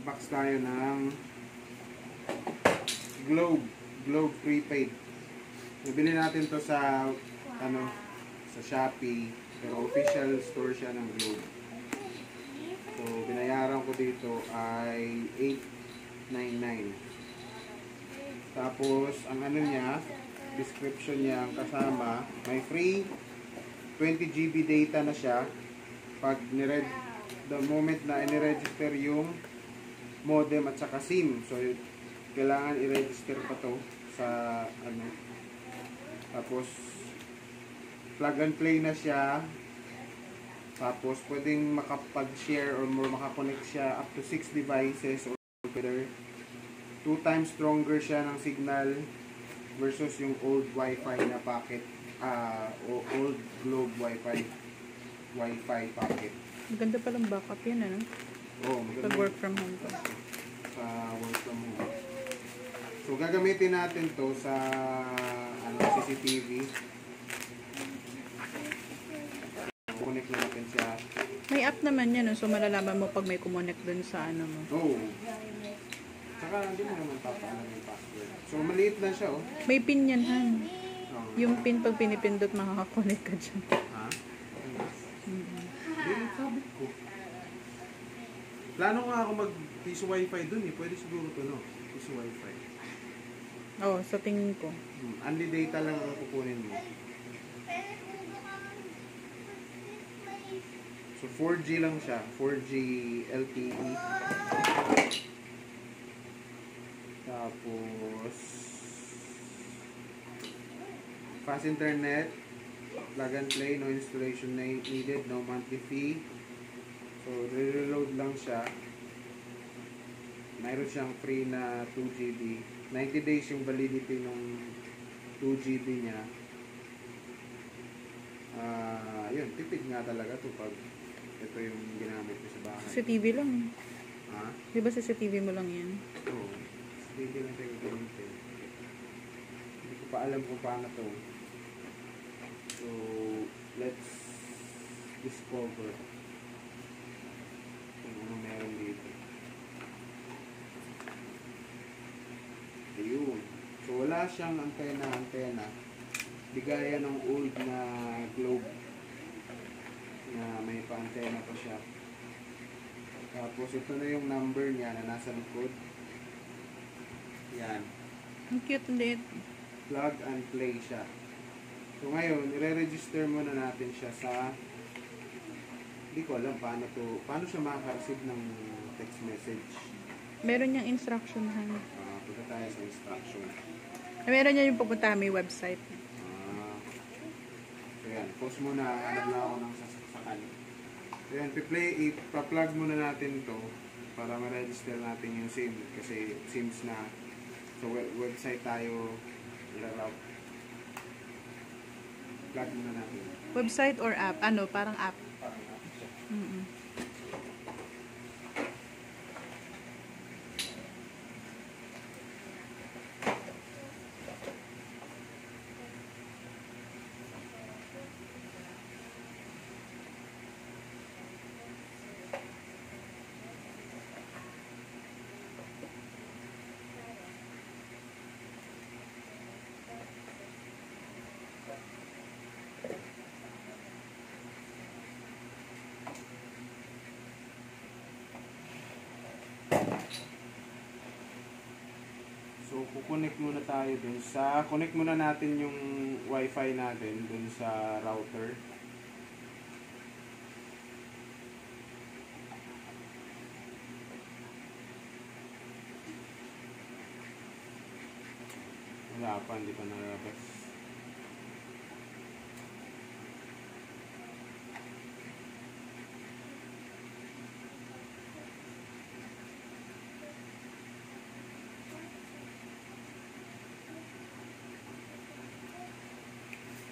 Nag-box tayo ng Globe prepaid. Nabili natin to sa sa Shopee, pero official store siya ng Globe. So binayaran ko dito ay $8.99. Tapos ang niya, description niya ang kasama, may free 20 GB data na siya pag the moment na i-register yung modem at saka SIM. So kailangan i-register pa to sa tapos plug and play na siya. Tapos pwedeng makapag-share or makakonect siya up to 6 devices or better. 2 times stronger siya ng signal versus yung old Wi-Fi na packet o old Globe Wi-Fi packet. Maganda palang backup yan, ano? Oo, maganda. Pag work from home to. Sa work from home. So, gagamitin natin to sa CCTV. Connect natin siya. May app naman yan, no? So malalaman mo pag may kumonect dun sa ano mo. Oo. Saka hindi mo naman papaalam yung password. So, maliit lang siya, oh. May pin yan, Han. Oh. Yung pin pag pinipindot, makakakonect ka dyan. Ha? Hindi, sabit ko. Plano nga ako mag-piso wifi dun eh. Pwede siguro to, no? Piso wifi. Oo, sa tingin ko. Only data lang ang kukunin mo. So 4G lang siya, 4G LTE. Tapos fast internet, plug and play, no installation needed, no monthly fee. So re-reload lang siya. Mayroon siyang free na 2GB. 90 days yung validity ng 2GB niya. Yun, tipid nga talaga to pag ito yung ginamit ko sa bahay. CCTV lang. Ha? Di ba CCTV mo lang yan? Oo. CCTV lang tayo gamitin. Hindi ko pa alam kung paano to. So, let's discover kung ano meron dito. Ayun. So, wala siyang antena. Di gaya ng old na Globe na may pa-antena pa siya. Tapos ito na yung number niya na nasa likod. Yan. Ang cute ulit. Plug and play siya. So ngayon, i-register muna natin siya sa, hindi ko alam paano siya makaka-receive ng text message. Meron niyang instruction, Han. Punta tayo sa instruction. Meron niya yung pupunta may website. So yan, pause muna. Hanap na ako ng sasaksakan. So yan, ipa-plug muna natin to para ma-register natin yung SIM. Kasi SIMs na. So website tayo i-route. Plug muna natin. Website or app? Ano? Parang app. Parang app siya. So, kukonect muna tayo connect muna natin yung wifi natin dun sa router. Wala pa, hindi pa nalabas.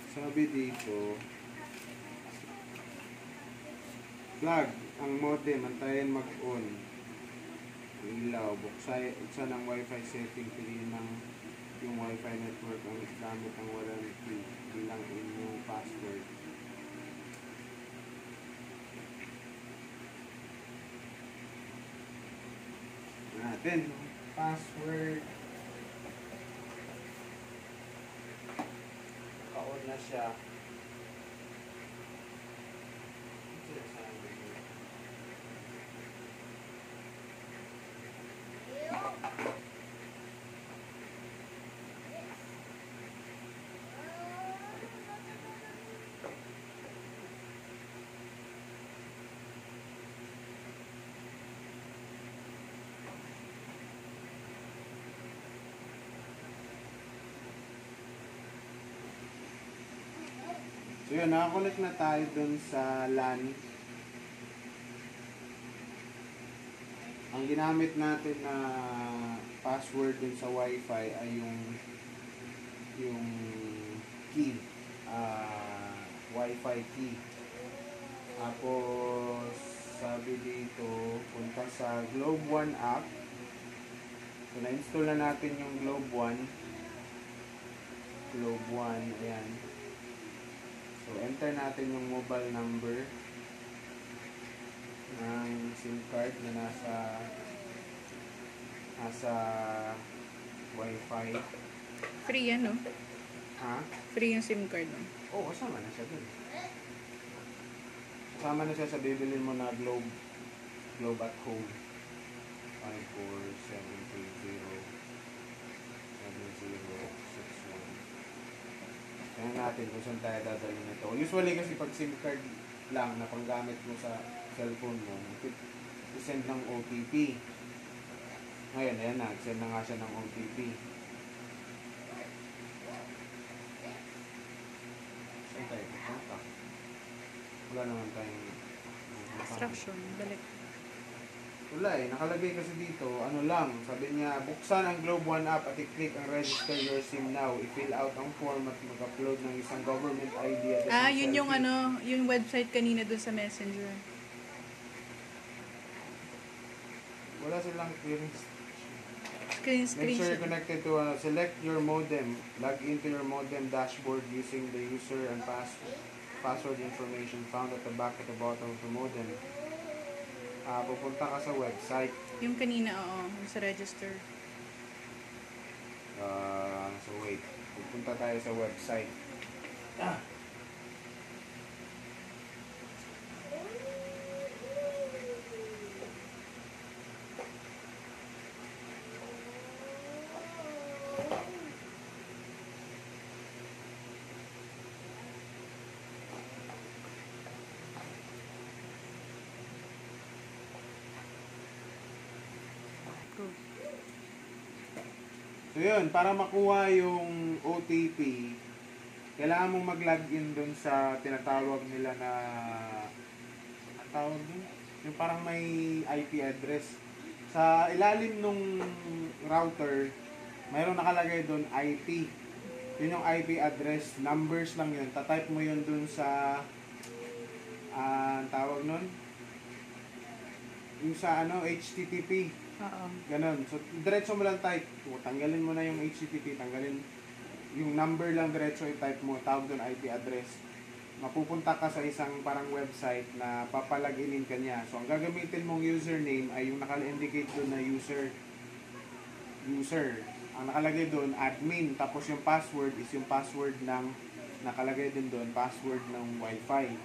Sabi dito, plug ang modem, antayin mag-on. Ilaw, buksan ang wifi setting, piliin ng yung wifi network ang gamit ang warranty bilang inyong password. natin. Password. Naka-on na siya. So yun, nakakonect na tayo dun sa LAN. Ang ginamit natin na password dun sa Wi-Fi ay yung key. Wi-Fi key. Tapos sabi dito, punta sa Globe One app. So na-install na natin yung Globe One. Globe One, ayan. So, enter natin yung mobile number ng SIM card na nasa Wi-Fi. Free yan, no? Ha? Free yung SIM card, no? Oo, kasama na siya dun. Kasama na siya sa bibilin mo na Globe at Home. 547307061. Tingnan natin kung saan tayo dadalhin nito. Usually kasi pag SIM card lang na panggamit mo sa cellphone mo, i-send ng OTP. Ngayon, ayan na. Send na nga siya ng OTP. Saan tayo pupunta? Wala naman tayong Instruction. Balik. wala eh. Nakalagay kasi dito, ano lang, sabi niya, buksan ang Globe One app at i-click ang register your SIM now. I-fill out ang form at mag-upload ng isang government ID at isang Yun yung selfie. yung website kanina doon sa Messenger. Wala silang clearance. Make sure Screenshot. you're connected to, select your modem. Log into your modem dashboard using the user and password information found at the back at the bottom of the modem. Pupunta ka sa website. Yung kanina, oo. Yung sa register. So wait, pupunta tayo sa website. So yun, para makuha yung OTP, kailangan mong mag-login dun sa tinatawag nila na, ang tawag dun? Yung parang may IP address. Sa ilalim nung router, mayroon nakalagay dun IP. Yun yung IP address, numbers lang yun. Tatype mo yun dun sa, ang tawag nun? Yung sa HTTP. Oo. Ganon. So, diretso mo lang type. Tanggalin mo na yung HTTP, tanggalin yung number lang diretso i-type mo, tawag doon IP address. Mapupunta ka sa isang parang website na papalaginin ka niya. So, ang gagamitin mong username ay yung naka-indicate doon na user. Ang nakalagay doon, admin. Tapos yung password is yung password ng, nakalagay din doon, password ng Wi-Fi.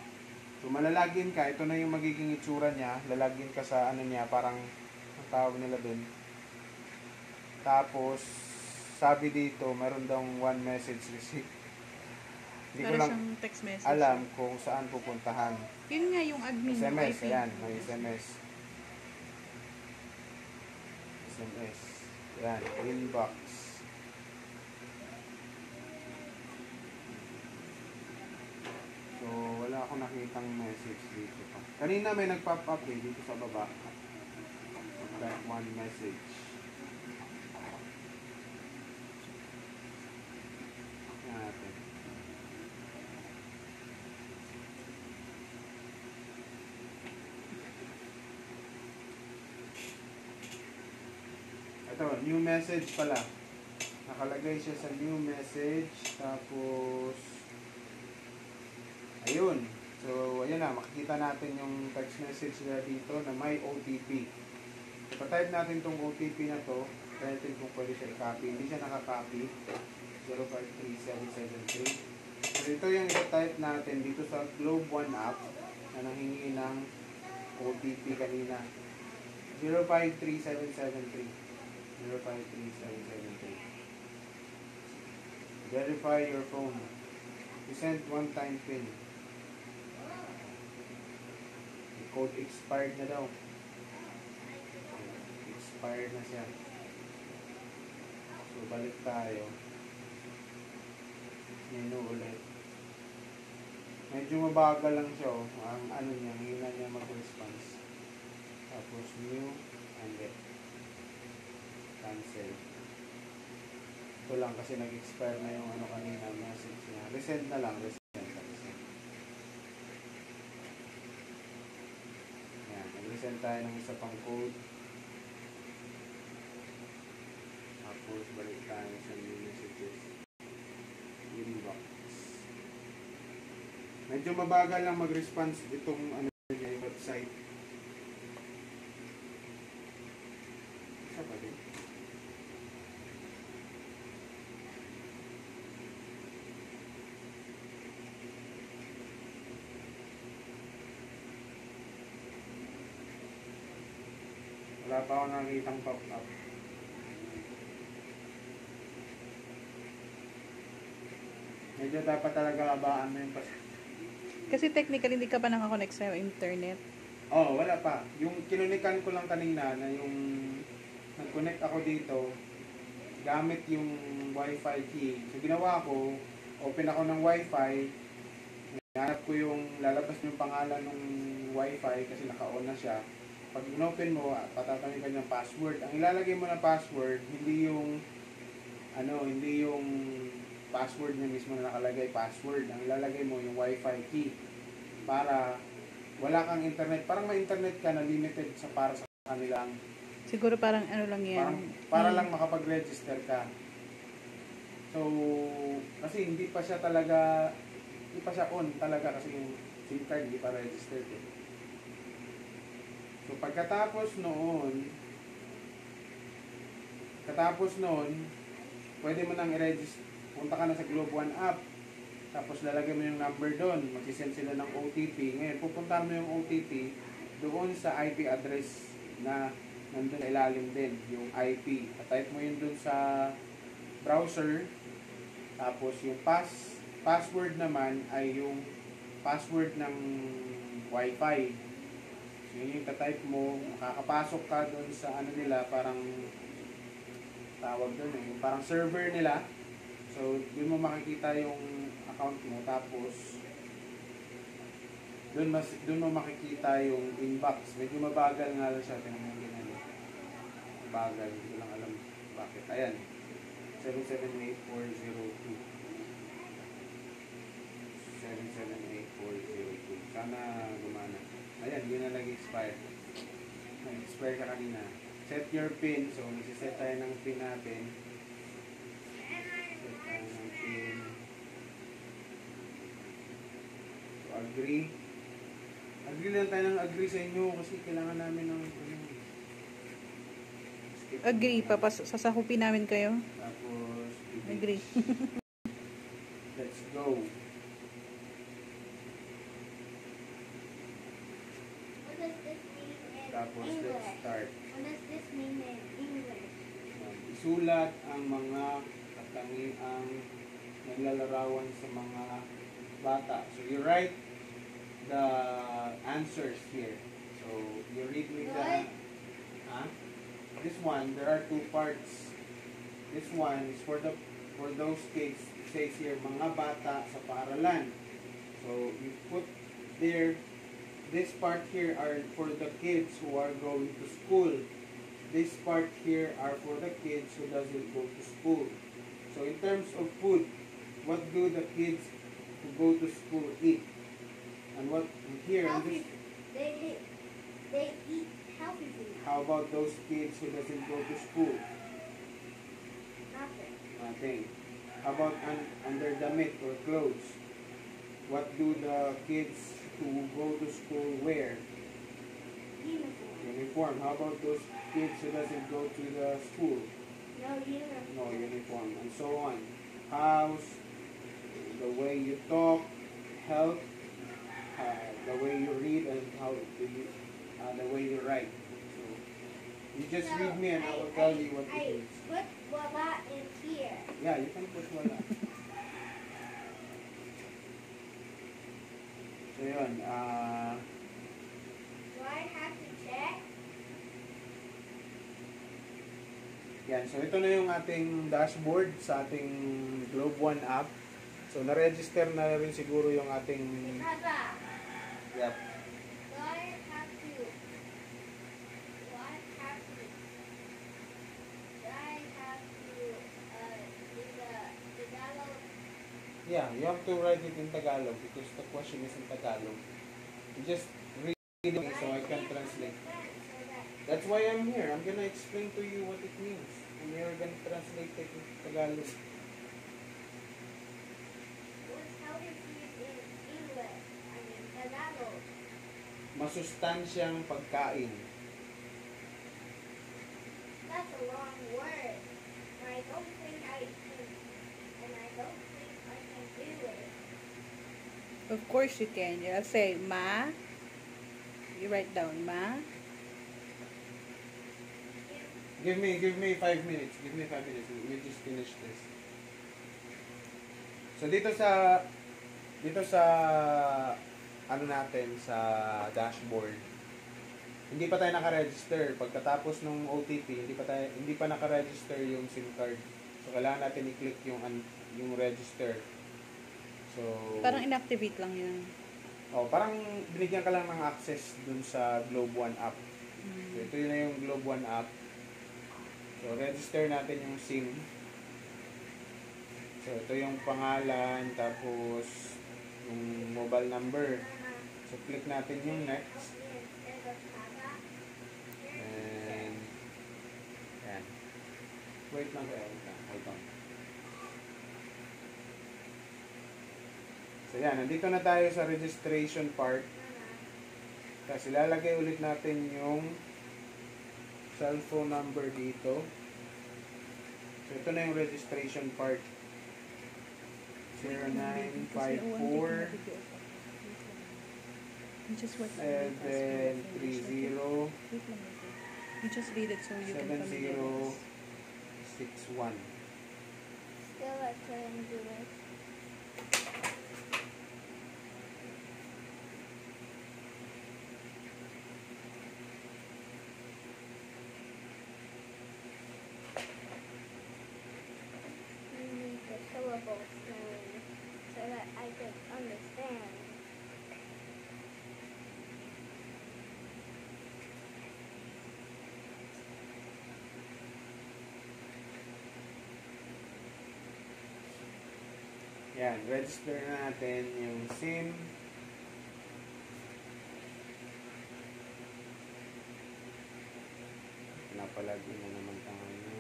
So, malalagin ka. Ito na yung magiging itsura niya. Lalagin ka sa ano niya, parang tawag nila dun. Tapos, sabi dito, meron daw one message receipt. Hindi ko Para lang siyang text message. alam kung saan pupuntahan. Yun nga yung admin. yung SMS, IP. ayan, may SMS. SMS. Ayan, inbox. So, wala akong nakitang message dito pa. Kanina may nag-pop up dito sa baba. That one message. Tingnan natin. Ito, new message pala. Nakalagay siya sa new message. Tapos, ayun. So, ayun na. Makikita natin yung text message nila dito na may OTP. Ipa-type natin tong OTP na to. Try natin kung pwede siya i-copy. Hindi siya naka-copy. 053773. So ito yung ipa-type natin dito sa Globe One app na nanghingi ng OTP kanina. 053773. 053773. Verify your phone. You sent one-time PIN. The code expired na daw. Expired na siya. So balik tayo. Menu ulit. Medyo mabagal lang siya. Oh. Ang ano niya, hina niya mag-response. Tapos new and then cancel. Ito lang kasi nag-expire na yung ano kanina message niya. Resend na lang. Resend. Yan. Nag-resend tayo ng isa pang code. Tapos balik tayo sa new messages. Inbox. Medyo mabagal lang mag-response itong ano niya, yung website. Isa pa din. Wala pa ako nakikitang pop-up. Medyo dapat talaga abaan mo yung Kasi technically hindi ka pa nakakonect sa internet. Oh, wala pa. Yung kinunikan ko lang kanina na yung nag-connect ako dito gamit yung wifi key. So ginawa ko, open ako ng wifi, hanap ko yung lalabas yung pangalan ng wifi kasi naka-on na siya. Pag in-open mo, patatanungin ka ng password. Ang ilalagay mo na password, hindi yung password niya mismo na nakalagay password. Ang ilalagay mo yung wifi key para wala kang internet. Parang may internet ka na limited para sa kanilang. Siguro parang ano lang yan. Para lang makapag-register ka. So, kasi hindi pa siya on talaga kasi yung SIM card hindi pa registered eh. So, pagkatapos noon, pwede mo nang i-register. Punta ka na sa Globe One app. Tapos lalagay mo yung number doon. Magsisend sila ng OTP. Ngayon, pupuntahan mo yung OTP doon sa IP address na nandun sa ilalim din, yung IP. Type mo yun doon sa browser. Tapos yung password naman ay yung password ng Wi-Fi. So yun yung type mo, makakapasok ka doon sa ano nila, parang tawag doon eh, parang server nila. So doon mo makikita yung account mo, tapos doon mo makikita yung inbox. Medyo mabagal nga lang siya, tinanong din ano. Mabagal, hindi ko lang alam bakit. Ayan, 778402. 778402. Sana gumana. Ayan, yun na nag-expire. Nag-expire ka kanina. Set your pin. So, nagsiset tayo ng pin natin. Set tayo ng pin. So, agree. Agree lang tayo ng agree sa inyo kasi kailangan namin ng Agree. Sasakupin namin kayo. Tapos, Agree. Let's go. Tapos, let's start. What does this mean in English? Isulat ang mga katangiang naglalarawan sa mga bata. So, you write the answers here. So, you read with the... Huh? This one, there are two parts. This one is for those kids. It says here, mga bata sa paaralan. So, you put there, this part here are for the kids who are going to school. This part here are for the kids who doesn't go to school. So, in terms of food, what do the kids who go to school eat? And what here? Healthy. They eat healthy food. How about those kids who doesn't go to school? Nothing. Nothing. How about underdamit or clothes? What do the kids who go to school wear? Uniform. Uniform. How about those kids who doesn't go to the school? No uniform. No uniform, and so on. House, the way you talk, health, the way you read, and the way you write. So you just So, read me, and I will tell you what it I means. put wala in here. Yeah, you can put wala. So yun, Do I have to check? yan. So ito na yung ating dashboard sa ating Globe One app. So na-register na rin siguro yung ating Papa, yep. do I have to? Do I have to? Do I have to? In the Tagalog. Yeah, you have to write it in Tagalog because the question is in Tagalog. You just read it so I can translate. That's why I'm here. I'm gonna explain to you what it means. And you're gonna translate it in Tagalog. What's healthy food in English? I mean Tagalog. Masustansyang pagkain. That's a long word. And I don't think I can. And I don't think I can do it. Of course you can. I'll say, Ma. You write down, Ma. Give me 5 minutes. Give me 5 minutes. Let me just finish this. So dito sa ano natin sa dashboard. Hindi pa tayo naka-register. Pagkatapos ng OTP, hindi pa naka-register yung SIM card. So kailangan natin i-click yung register. So Parang inactivate lang yan. parang binigyan ka lang ng access dun sa Globe One app. So ito yun na yung Globe One app. So, register natin yung SIM. So, ito yung pangalan, tapos yung mobile number. So, click natin yung next. And, yan. Wait lang kayo. Hold on. So, yan. Nandito na tayo sa registration part. Tapos, ilalagay ulit natin yung cellphone number dito. So, ito na yung registration part. 0954 730 You just read it so you can familiarize. 7061. Still, I couldn't do it. You need the syllables known so that I can understand. Yan, register na natin yung SIM. Napalagin na naman tayo.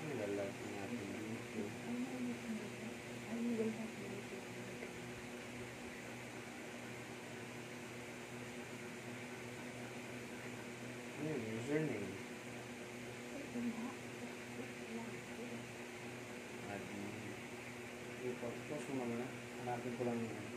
Ang lalagin natin dito. Ayan, username. Admin. Ito, post mo muna. Hanapin ko lang yun.